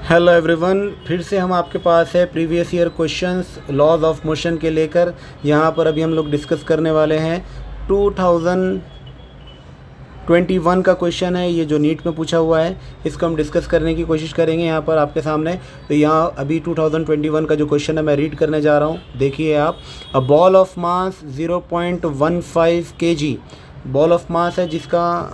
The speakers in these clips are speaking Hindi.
हेलो एवरीवन, फिर से हम आपके पास है previous year questions laws of motion के लेकर। यहाँ पर अभी हम लोग डिस्कस करने वाले हैं 2021 का क्वेश्चन है, ये जो नीट में पूछा हुआ है, इसको हम डिस्कस करने की कोशिश करेंगे यहाँ पर आपके सामने। तो यहाँ अभी 2021 का जो क्वेश्चन है मैं रीड करने जा रहा हूँ, देखिए आप। A ball of mass 0.15 kg, ball of mass है जिसका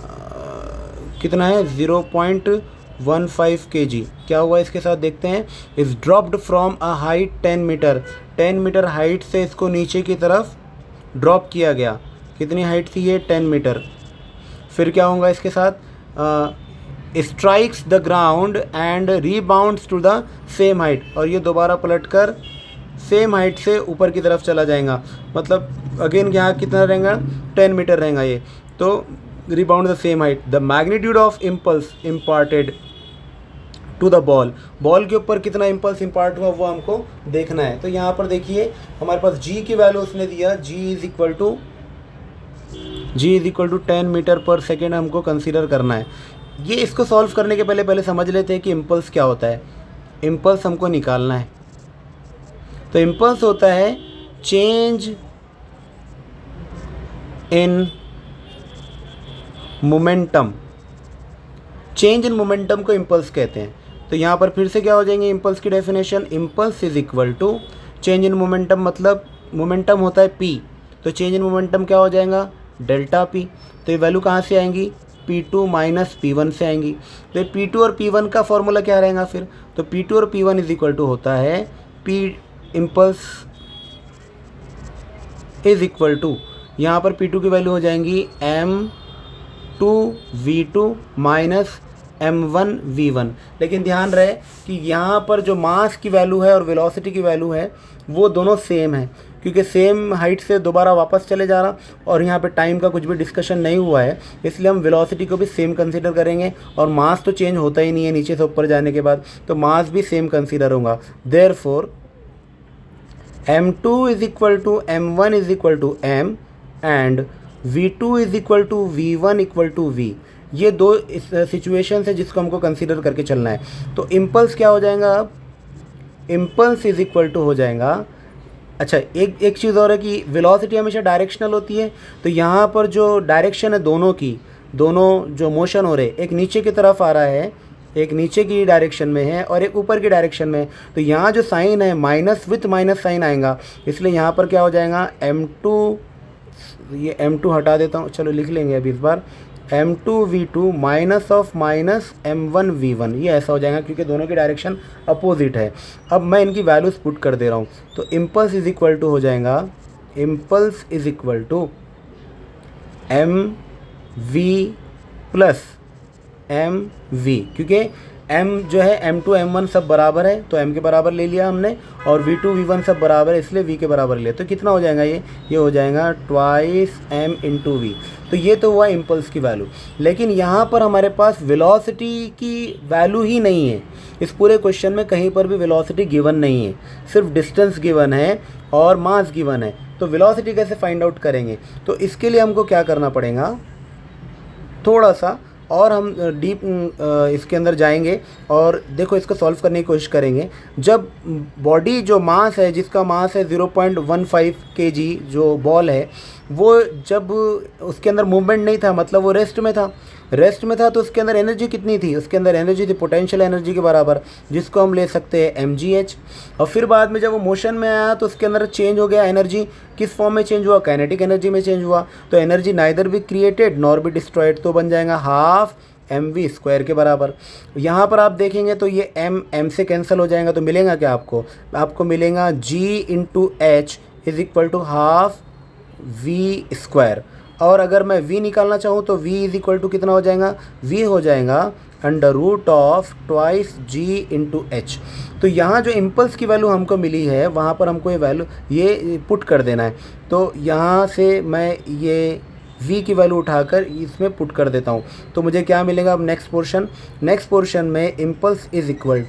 कितना है 0.15 kg। क्या हुआ इसके साथ देखते हैं। Is dropped from a height 10 metre, 10 metre height से इसको नीचे की तरफ ड्रॉप किया गया। कितनी हाइट थी ये? 10 मीटर। फिर क्या होगा इसके साथ? Strikes the ground and rebounds to the same height, और ये दोबारा पलटकर सेम हाइट से ऊपर की तरफ चला जाएगा। मतलब अगेन यहाँ कितना रहेगा? 10 मीटर रहेगा ये। तो rebound the same height. The magnitude of impulse imparted to the ball, ball के ऊपर कितना इम्पल्स इम्पार्ट हुआ वो हमको देखना है। तो यहाँ पर देखिए हमारे पास g की वैल्यू उसने दिया, g is equal to 10 metre पर सेकेंड हमको कंसीडर करना है। ये इसको सॉल्व करने के पहले समझ लेते हैं कि इम्पल्स क्या होता है। इम्पल्स हमको निकालना है। तो इम्पल्स होता है change in momentum, change in momentum को इम्पल्स कहते हैं। तो यहाँ पर फिर से क्या हो जाएंगे इम्पल्स की definition? Impulse is equal to change in momentum, मतलब मोमेंटम होता है p, तो चेंज इन मोमेंटम क्या हो जाएगा? Delta p। तो ये वैल्यू कहाँ से आएंगी? p2 माइनस p1 से आएंगी। तो ये p2 और p1 का फॉर्मूला क्या रहेगा फिर? तो p2 और p1 इज इक्वल टू होता है p impulse is equal to, यहाँ पर p2 की वैल्यू हो जाएंगी m2v2 माइनस m1v1। लेकिन ध्यान रहे कि यहाँ पर जो मास की वैल्यू है और वेलोसिटी की वैल्यू है वो दोनों सेम है, क्योंकि सेम हाइट से दोबारा वापस चले जा रहा और यहाँ पे टाइम का कुछ भी डिस्कशन नहीं हुआ है, इसलिए हम वेलोसिटी को भी सेम कंसीडर करेंगे। और मास तो चेंज होता ही नहीं है नीचे से ऊपर जाने के बाद, तो मास भी सेम कंसीडर होगा। Therefore m2 is equal to m1 is equal to m and v2 is equal to v1 equal to v। ये दो सिचुएशन है जिसको हमको कंसीडर करके चलना है। तो इम्पल्स क्या हो जाएगा? अब इम्पल्स इज इक्वल टू हो जाएगा, अच्छा एक चीज़ और है कि वेलोसिटी हमेशा डायरेक्शनल होती है। तो यहाँ पर जो डायरेक्शन है दोनों की, दोनों जो मोशन हो रहे, एक नीचे की तरफ आ रहा है, एक नीचे की डायरेक्शन में है और एक ऊपर की डायरेक्शन में है। तो यहाँ जो साइन है माइनस विथ माइनस साइन आएगा, इसलिए यहाँ पर क्या हो जाएगा m2, ये m2 हटा देता हूँ, चलो लिख लेंगे अभी इस बार, m2v2 minus of minus m1v1, ये ऐसा हो जाएगा क्योंकि दोनों की डायरेक्शन अपोजिट है। अब मैं इनकी वैल्यूज पुट कर दे रहा हूँ। तो इम्पल्स इज इक्वल टू हो जाएगा, impulse is equal to mv plus mv, क्योंकि m जो है m2 m1 सब बराबर है तो m के बराबर ले लिया हमने, और v2 v1 सब बराबर है इसलिए v के बराबर लिया। तो कितना हो जाएगा ये हो जाएगा ट्वाइस m इंटू v। तो ये तो हुआ इम्पल्स की वैल्यू। लेकिन यहाँ पर हमारे पास वेलोसिटी की वैल्यू ही नहीं है। इस पूरे क्वेश्चन में कहीं पर भी वेलोसिटी गिवन नहीं है, सिर्फ डिस्टेंस गिवन है और मास गिवन है। तो वेलोसिटी कैसे फाइंड आउट करेंगे? तो इसके लिए हमको क्या करना पड़ेगा, थोड़ा सा और हम डीप इसके अंदर जाएंगे और देखो इसको सॉल्व करने की कोशिश करेंगे। जब बॉडी जो मास है, जिसका मास है 0.15 kg, जो बॉल है वो जब उसके अंदर मूवमेंट नहीं था, मतलब वो रेस्ट में था, तो उसके अंदर एनर्जी कितनी थी? उसके अंदर एनर्जी थी पोटेंशियल एनर्जी के बराबर, जिसको हम ले सकते हैं mgh। और फिर बाद में जब वो मोशन में आया तो उसके अंदर चेंज हो गया एनर्जी, किस फॉर्म में चेंज हुआ? काइनेटिक एनर्जी में चेंज हुआ। तो एनर्जी नाइदर भी क्रिएटेड नॉर भी डिस्ट्रॉयड, तो बन जाएगा हाफ mv स्क्वायर के बराबर। यहाँ पर आप देखेंगे तो ये m से कैंसिल हो जाएगा, तो मिलेगा क्या आपको? आपको मिलेगा g into H is equal to half v square. और अगर मैं v निकालना चाहूँ तो v इज इक्वल टू कितना हो जाएगा? v हो जाएगा under root of twice g into H. तो यहाँ जो इम्पल्स की वैल्यू हमको मिली है वहाँ पर हमको ये वैल्यू ये पुट कर देना है। तो यहाँ से मैं ये v की वैल्यू उठाकर इसमें पुट कर देता हूँ। तो मुझे क्या मिलेगा अब? नेक्स्ट पोर्शन में इम्पल्स इज इक्वल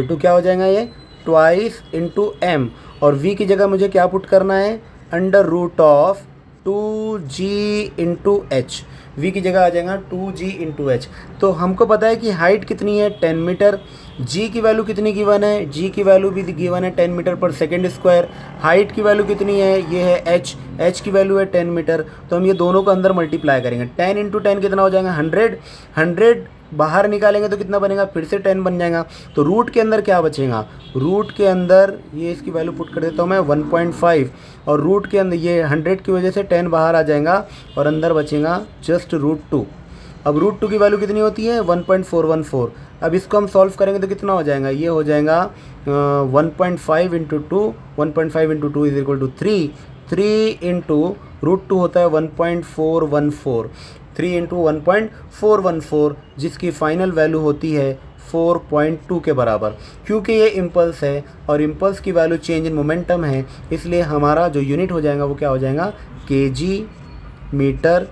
टू क्या हो जाएगा? ये ट्वाइस इंटू m, और v की जगह मुझे क्या पुट करना है? Under root of 2g/h, v की जगह आ जाएगा 2g/h। तो हमको पता है कि हाइट कितनी है 10 मीटर, g की वैल्यू कितनी गिवन है, g की वैल्यू भी गिवन है 10 मीटर पर सेकेंड स्क्वायर। हाइट की वैल्यू कितनी है, ये है h की वैल्यू है 10 मीटर। तो हम ये दोनों को अंदर मल्टीप्लाई करेंगे, 10 × 10 कितना हो जाएगा 100, 100 बाहर निकालेंगे तो कितना बनेगा, फिर से 10 बन जाएगा। तो रूट के अंदर क्या बचेगा, रूट के अंदर ये इसकी वैल्यू पुट कर देता हूँ मैं 1.5, और रूट के अंदर ये 100 की वजह से 10 बाहर आ जाएगा और अंदर बचेगा जस्ट √2। अब √2 की वैल्यू कितनी होती है 1.414। अब इसको हम सॉल्व करेंगे तो कितना हो जाएगा, ये हो जाएगा 1.5 × 2, 1.5 × 2 इज इक्वल टू 3, 3 × √2 होता है 1.414, 3 × 1.414, जिसकी फाइनल वैल्यू होती है 4.2 के बराबर। क्योंकि ये इम्पल्स है और इम्पल्स की वैल्यू चेंज इन मोमेंटम है, इसलिए हमारा जो यूनिट हो जाएगा वो क्या हो जाएगा, kg/s।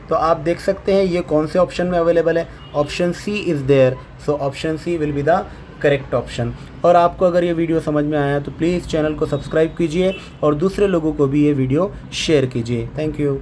तो आप देख सकते हैं ये कौन से ऑप्शन में अवेलेबल है, option C is there, so option C will be the correct option. और आपको अगर ये वीडियो समझ में आया तो प्लीज़ चैनल को सब्सक्राइब कीजिए और दूसरे लोगों को भी ये वीडियो शेयर कीजिए। Thank you.